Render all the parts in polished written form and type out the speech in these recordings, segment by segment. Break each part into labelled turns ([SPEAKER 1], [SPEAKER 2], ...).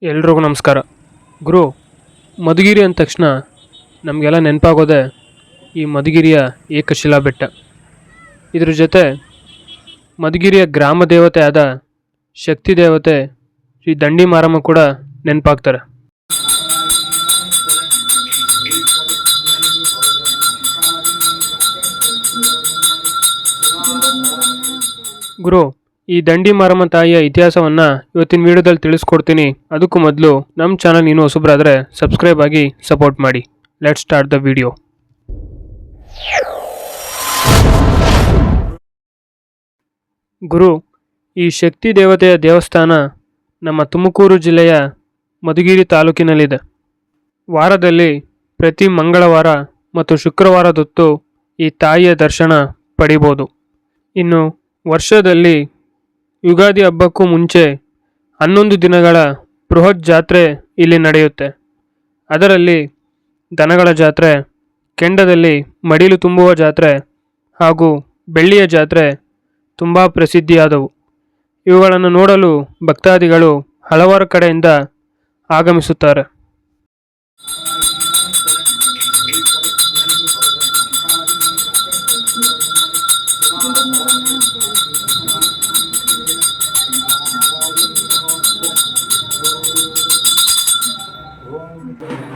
[SPEAKER 1] ಎಲ್ರಿಗೂ ನಮಸ್ಕಾರ. ಗುರು, ಮಧುಗಿರಿ ಅಂದ ತಕ್ಷಣ ನಮಗೆಲ್ಲ ನೆನಪಾಗೋದೆ ಈ ಮಧುಗಿರಿಯ ಏಕಶಿಲಾ ಬೆಟ್ಟ. ಇದ್ರ ಜೊತೆ ಮಧುಗಿರಿಯ ಗ್ರಾಮ ದೇವತೆ ಆದ ಶಕ್ತಿ ದೇವತೆ ಶ್ರೀ ದಂಡಿ ಮಾರಮ್ಮ ಕೂಡ ನೆನಪಾಗ್ತಾರೆ. ಗುರು, ಈ ದಂಡಿ ಮಾರಮ್ಮ ತಾಯಿಯ ಇತಿಹಾಸವನ್ನು ಇವತ್ತಿನ ವಿಡಿಯೋದಲ್ಲಿ ತಿಳಿಸ್ಕೊಡ್ತೀನಿ. ಅದಕ್ಕೂ ಮೊದಲು ನಮ್ಮ ಚಾನಲ್ ಇನ್ನೂ ಹೊಸಬ್ರಾದರೆ ಸಬ್ಸ್ಕ್ರೈಬ್ ಆಗಿ ಸಪೋರ್ಟ್ ಮಾಡಿ. Let start the video. ಗುರು, ಈ ಶಕ್ತಿ ದೇವತೆಯ ದೇವಸ್ಥಾನ ನಮ್ಮ ತುಮಕೂರು ಜಿಲ್ಲೆಯ ಮಧುಗಿರಿ ತಾಲೂಕಿನಲ್ಲಿದೆ. ವಾರದಲ್ಲಿ ಪ್ರತಿ ಮಂಗಳವಾರ ಮತ್ತು ಶುಕ್ರವಾರದೊತ್ತು ಈ ತಾಯಿಯ ದರ್ಶನ ಪಡಿಬೋದು. ಇನ್ನು ವರ್ಷದಲ್ಲಿ ಯುಗಾದಿ ಹಬ್ಬಕ್ಕೂ ಮುಂಚೆ 11 ದಿನಗಳ ಬೃಹತ್ ಜಾತ್ರೆ ಇಲ್ಲಿ ನಡೆಯುತ್ತೆ. ಅದರಲ್ಲಿ ದನಗಳ ಜಾತ್ರೆ, ಕೆಂಡದಲ್ಲಿ ಮಡಿಲು ತುಂಬುವ ಜಾತ್ರೆ ಹಾಗೂ ಬೆಳ್ಳಿಯ ಜಾತ್ರೆ ತುಂಬ ಪ್ರಸಿದ್ಧಿಯಾದವು. ಇವುಗಳನ್ನು ನೋಡಲು ಭಕ್ತಾದಿಗಳು ಹಲವಾರು ಕಡೆಯಿಂದ ಆಗಮಿಸುತ್ತಾರೆ.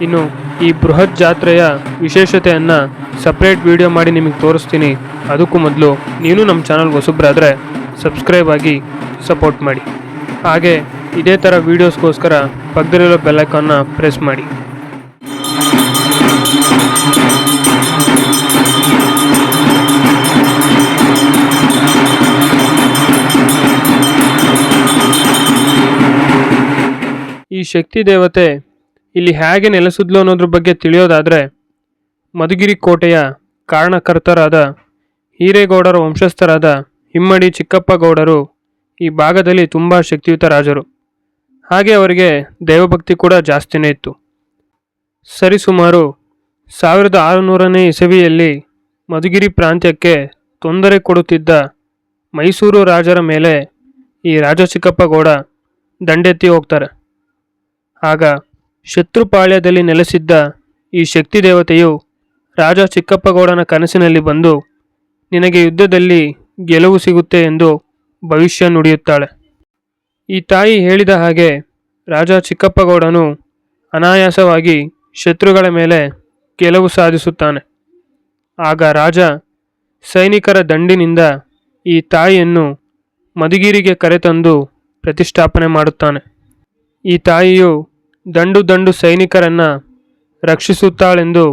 [SPEAKER 1] ಇನ್ನು ಈ ಬೃಹತ್ ಜಾತ್ರೆಯ ವಿಶೇಷತೆಯನ್ನು ಸಪ್ರೇಟ್ ವಿಡಿಯೋ ಮಾಡಿ ನಿಮಗೆ ತೋರಿಸ್ತೀನಿ. ಅದಕ್ಕೂ ಮೊದಲು ನೀನು ನಮ್ಮ ಚಾನಲ್ಗೆ ಹೊಸಬ್ರಾದರೆ ಸಬ್ಸ್ಕ್ರೈಬ್ ಆಗಿ ಸಪೋರ್ಟ್ ಮಾಡಿ. ಹಾಗೆ ಇದೇ ಥರ ವೀಡಿಯೋಸ್ಗೋಸ್ಕರ ಪಕ್ಕದಲ್ಲಿರೋ ಬೆಲ್ಲೈಕಾನ್ನ ಪ್ರೆಸ್ ಮಾಡಿ. ಈ ಶಕ್ತಿ ದೇವತೆ ಇಲ್ಲಿ ಹೇಗೆ ನೆಲೆಸಿದ್ಲು ಅನ್ನೋದ್ರ ಬಗ್ಗೆ ತಿಳಿಯೋದಾದರೆ, ಮಧುಗಿರಿ ಕೋಟೆಯ ಕಾರಣಕರ್ತರಾದ ಹಿರೇಗೌಡರ ವಂಶಸ್ಥರಾದ ಹಿಮ್ಮಡಿ ಚಿಕ್ಕಪ್ಪ ಗೌಡರು ಈ ಭಾಗದಲ್ಲಿ ತುಂಬ ಶಕ್ತಿಯುತ ರಾಜರು. ಹಾಗೆ ಅವರಿಗೆ ದೈವಭಕ್ತಿ ಕೂಡ ಜಾಸ್ತಿನೇ ಇತ್ತು. ಸರಿಸುಮಾರು 1600ನೇ ಇಸವಿಯಲ್ಲಿ ಮಧುಗಿರಿ ಪ್ರಾಂತ್ಯಕ್ಕೆ ತೊಂದರೆ ಕೊಡುತ್ತಿದ್ದ ಮೈಸೂರು ರಾಜರ ಮೇಲೆ ಈ ರಾಜ ಚಿಕ್ಕಪ್ಪ ಗೌಡ ದಂಡೆತ್ತಿ ಹೋಗ್ತಾರೆ. ಆಗ ಶತ್ರುಪಾಳ್ಯದಲ್ಲಿ ನೆಲೆಸಿದ್ದ ಈ ಶಕ್ತಿ ದೇವತೆಯು ರಾಜ ಚಿಕ್ಕಪ್ಪಗೌಡನ ಕನಸಿನಲ್ಲಿ ಬಂದು ನಿನಗೆ ಯುದ್ಧದಲ್ಲಿ ಗೆಲುವು ಸಿಗುತ್ತೆ ಎಂದು ಭವಿಷ್ಯ ನುಡಿಯುತ್ತಾಳೆ. ಈ ತಾಯಿ ಹೇಳಿದ ಹಾಗೆ ರಾಜ ಚಿಕ್ಕಪ್ಪಗೌಡನು ಅನಾಯಾಸವಾಗಿ ಶತ್ರುಗಳ ಮೇಲೆ ಗೆಲುವು ಸಾಧಿಸುತ್ತಾನೆ. ಆಗ ರಾಜ ಸೈನಿಕರ ದಂಡಿನಿಂದ ಈ ತಾಯಿಯನ್ನು ಮಧುಗಿರಿಗೆ ಕರೆತಂದು ಪ್ರತಿಷ್ಠಾಪನೆ ಮಾಡುತ್ತಾನೆ. ಈ ತಾಯಿಯು ದಂಡು ಸೈನಿಕರನ್ನು ರಕ್ಷಿಸುತ್ತಾಳೆಂದು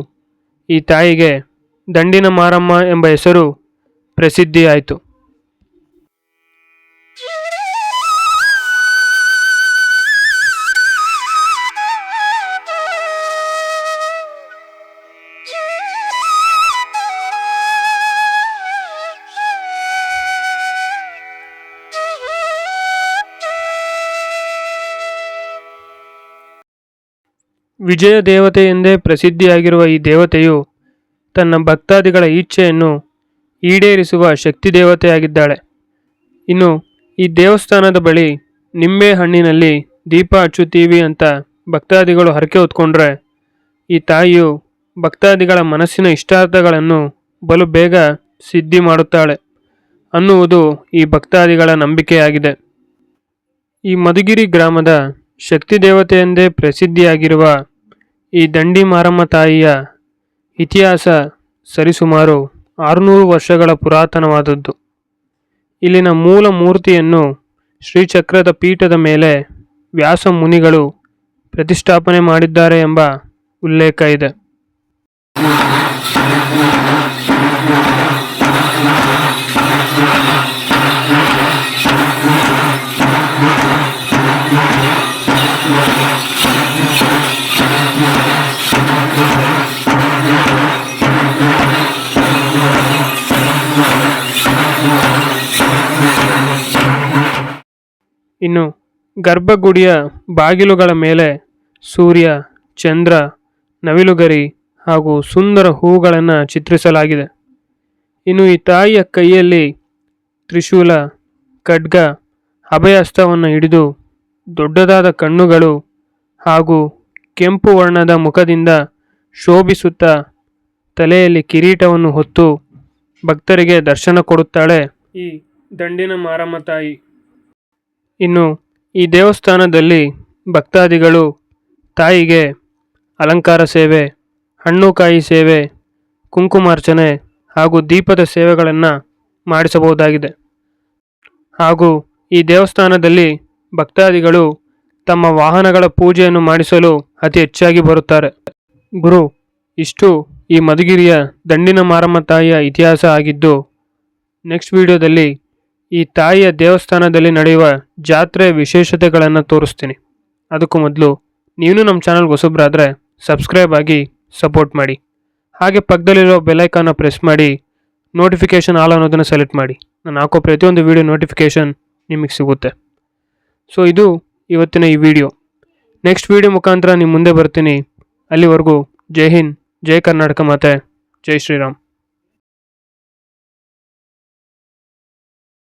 [SPEAKER 1] ಈ ತಾಯಿಗೆ ದಂಡಿನ ಮಾರಮ್ಮ ಎಂಬ ಹೆಸರು ಪ್ರಸಿದ್ಧಿಯಾಯಿತು. ವಿಜಯ ದೇವತೆ ಎಂದೇ ಪ್ರಸಿದ್ಧಿಯಾಗಿರುವ ಈ ದೇವತೆಯು ತನ್ನ ಭಕ್ತಾದಿಗಳ ಇಚ್ಛೆಯನ್ನು ಈಡೇರಿಸುವ ಶಕ್ತಿ ದೇವತೆಯಾಗಿದ್ದಾಳೆ. ಇನ್ನು ಈ ದೇವಸ್ಥಾನದ ಬಳಿ ನಿಂಬೆ ಹಣ್ಣಿನಲ್ಲಿ ದೀಪ ಹಚ್ಚುತ್ತೀವಿ ಅಂತ ಭಕ್ತಾದಿಗಳು ಹರಕೆ ಹೊತ್ಕೊಂಡ್ರೆ ಈ ತಾಯಿಯು ಭಕ್ತಾದಿಗಳ ಮನಸ್ಸಿನ ಇಷ್ಟಾರ್ಥಗಳನ್ನು ಬಲು ಬೇಗ ಸಿದ್ಧಿ ಮಾಡುತ್ತಾಳೆ ಅನ್ನುವುದು ಈ ಭಕ್ತಾದಿಗಳ ನಂಬಿಕೆಯಾಗಿದೆ. ಈ ಮಧುಗಿರಿ ಗ್ರಾಮದ ಶಕ್ತಿ ದೇವತೆ ಎಂದೇ ಪ್ರಸಿದ್ಧಿಯಾಗಿರುವ ಈ ದಂಡಿ ಮಾರಮ್ಮ ತಾಯಿಯ ಇತಿಹಾಸ ಸರಿಸುಮಾರು 600 ವರ್ಷಗಳ ಪುರಾತನವಾದದ್ದು. ಇಲ್ಲಿನ ಮೂಲ ಮೂರ್ತಿಯನ್ನು ಶ್ರೀಚಕ್ರದ ಪೀಠದ ಮೇಲೆ ವ್ಯಾಸ ಮುನಿಗಳು ಪ್ರತಿಷ್ಠಾಪನೆ ಮಾಡಿದ್ದಾರೆ ಎಂಬ ಉಲ್ಲೇಖ ಇದೆ. ಇನ್ನು ಗರ್ಭಗುಡಿಯ ಬಾಗಿಲುಗಳ ಮೇಲೆ ಸೂರ್ಯ, ಚಂದ್ರ, ನವಿಲುಗರಿ ಹಾಗೂ ಸುಂದರ ಹೂಗಳನ್ನು ಚಿತ್ರಿಸಲಾಗಿದೆ. ಇನ್ನು ಈ ತಾಯಿಯ ಕೈಯಲ್ಲಿ ತ್ರಿಶೂಲ, ಖಡ್ಗ, ಅಭಯಹಸ್ತವನ್ನು ಹಿಡಿದು ದೊಡ್ಡದಾದ ಕಣ್ಣುಗಳು ಹಾಗೂ ಕೆಂಪು ವರ್ಣದ ಮುಖದಿಂದ ಶೋಭಿಸುತ್ತಾ ತಲೆಯಲ್ಲಿ ಕಿರೀಟವನ್ನು ಹೊತ್ತು ಭಕ್ತರಿಗೆ ದರ್ಶನ ಕೊಡುತ್ತಾಳೆ ಈ ದಂಡಿನ ಮಾರಮ್ಮ ತಾಯಿ. ಇನ್ನು ಈ ದೇವಸ್ಥಾನದಲ್ಲಿ ಭಕ್ತಾದಿಗಳು ತಾಯಿಗೆ ಅಲಂಕಾರ ಸೇವೆ, ಹಣ್ಣು ಕಾಯಿ ಸೇವೆ, ಕುಂಕುಮಾರ್ಚನೆ ಹಾಗೂ ದೀಪದ ಸೇವೆಗಳನ್ನು ಮಾಡಿಸಬಹುದಾಗಿದೆ. ಹಾಗೂ ಈ ದೇವಸ್ಥಾನದಲ್ಲಿ ಭಕ್ತಾದಿಗಳು ತಮ್ಮ ವಾಹನಗಳ ಪೂಜೆಯನ್ನು ಮಾಡಿಸಲು ಅತಿ ಹೆಚ್ಚಾಗಿ ಬರುತ್ತಾರೆ. ಗುರು, ಇಷ್ಟು ಈ ಮಧುಗಿರಿಯ ದಂಡಿನ ಮಾರಮ್ಮ ತಾಯಿಯ ಇತಿಹಾಸ ಆಗಿದ್ದು, ನೆಕ್ಸ್ಟ್ ವಿಡಿಯೋದಲ್ಲಿ ಈ ತಾಯಿಯ ದೇವಸ್ಥಾನದಲ್ಲಿ ನಡೆಯುವ ಜಾತ್ರೆಯ ವಿಶೇಷತೆಗಳನ್ನು ತೋರಿಸ್ತೀನಿ. ಅದಕ್ಕೂ ಮೊದಲು ನೀನು ನಮ್ಮ ಚಾನಲ್ಗೆ ಹೊಸಬ್ರಾದರೆ ಸಬ್ಸ್ಕ್ರೈಬ್ ಆಗಿ ಸಪೋರ್ಟ್ ಮಾಡಿ. ಹಾಗೆ ಪಕ್ಕದಲ್ಲಿರೋ ಬೆಲ್ಲೈಕಾನ್ನ ಪ್ರೆಸ್ ಮಾಡಿ ನೋಟಿಫಿಕೇಷನ್ ಆಲ್ ಅನ್ನೋದನ್ನು ಸೆಲೆಕ್ಟ್ ಮಾಡಿ. ನಾನು ಹಾಕೋ ಪ್ರತಿಯೊಂದು ವಿಡಿಯೋ ನೋಟಿಫಿಕೇಷನ್ ನಿಮಗೆ ಸಿಗುತ್ತೆ. ಸೊ ಇದು ಇವತ್ತಿನ ಈ ವಿಡಿಯೋ. ನೆಕ್ಸ್ಟ್ ವಿಡಿಯೋ ಮುಖಾಂತರ ನಿಮ್ಮ ಮುಂದೆ ಬರ್ತೀನಿ. ಅಲ್ಲಿವರೆಗೂ ಜೈ ಹಿಂದ್, ಜೈ ಕರ್ನಾಟಕ ಮಾತೆ, ಜೈ ಶ್ರೀರಾಮ್.